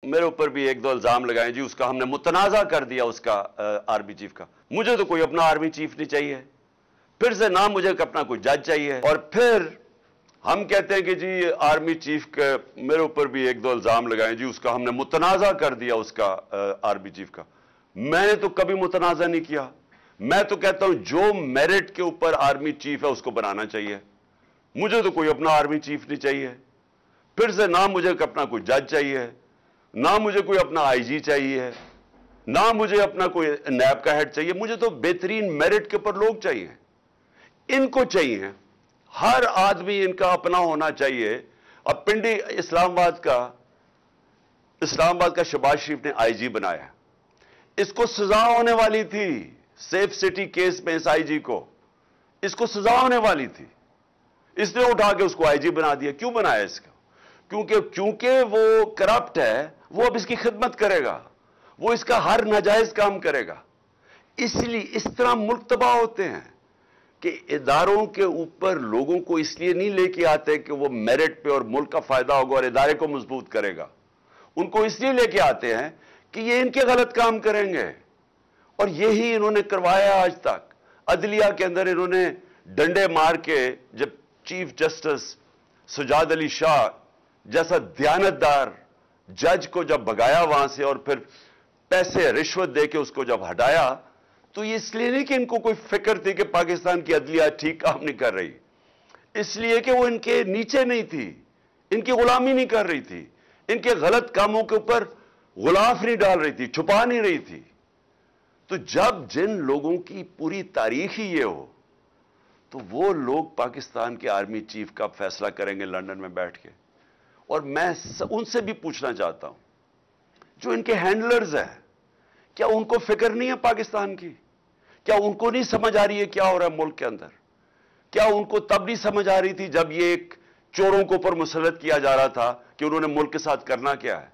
मेरे ऊपर भी एक दो इल्जाम लगाए जी, उसका हमने मुतनाज़ा कर दिया उसका आर्मी चीफ का। मुझे तो कोई अपना आर्मी चीफ नहीं चाहिए, फिर से ना मुझे अपना कोई जज चाहिए। और फिर हम कहते हैं कि जी आर्मी चीफ के मेरे ऊपर भी एक दो इल्जाम लगाए जी, उसका हमने मुतनाज़ा कर दिया उसका आर्मी चीफ का। मैंने तो कभी मुतनाज़ा नहीं किया। मैं तो कहता हूं जो मेरिट के ऊपर आर्मी चीफ है उसको बनाना चाहिए। मुझे तो कोई अपना आर्मी चीफ नहीं चाहिए, फिर से ना मुझे अपना कोई जज चाहिए, ना मुझे कोई अपना आईजी चाहिए, ना मुझे अपना कोई नैब का हेड चाहिए। मुझे तो बेहतरीन मेरिट के ऊपर लोग चाहिए, इनको चाहिए। हर आदमी इनका अपना होना चाहिए। अब पिंडी इस्लामाबाद का शहबाज शरीफ ने आईजी बनाया, इसको सजा होने वाली थी। सेफ सिटी केस में इस आईजी को, इसको सजा होने वाली थी, इसने उठा के उसको आईजी बना दिया। क्यों बनाया इसको? क्योंकि वो करप्ट है, वो अब इसकी खिदमत करेगा, वो इसका हर नाजायज काम करेगा। इसलिए इस तरह मुल्क तबाह होते हैं कि इदारों के ऊपर लोगों को इसलिए नहीं लेके आते कि वो मेरिट पे और मुल्क का फायदा होगा और इदारे को मजबूत करेगा। उनको इसलिए लेके आते हैं कि ये इनके गलत काम करेंगे, और यही इन्होंने करवाया आज तक। अदलिया के अंदर इन्होंने डंडे मार के जब चीफ जस्टिस सजाद अली शाह जैसा दयानतदार जज को जब भगाया वहां से और फिर पैसे रिश्वत दे के उसको जब हटाया, तो ये इसलिए नहीं कि इनको कोई फिक्र थी कि पाकिस्तान की अदलिया ठीक काम नहीं कर रही, इसलिए कि वो इनके नीचे नहीं थी, इनकी गुलामी नहीं कर रही थी, इनके गलत कामों के ऊपर गुलाफ नहीं डाल रही थी, छुपा नहीं रही थी। तो जब जिन लोगों की पूरी तारीख ही ये हो, तो वो लोग पाकिस्तान के आर्मी चीफ का फैसला करेंगे लंदन में बैठ के। और मैं उनसे भी पूछना चाहता हूं, जो इनके हैंडलर्स हैं, क्या उनको फिक्र नहीं है पाकिस्तान की? क्या उनको नहीं समझ आ रही है क्या हो रहा है मुल्क के अंदर? क्या उनको तब नहीं समझ आ रही थी जब ये एक चोरों के ऊपर मुसल्लत किया जा रहा था कि उन्होंने मुल्क के साथ करना क्या है?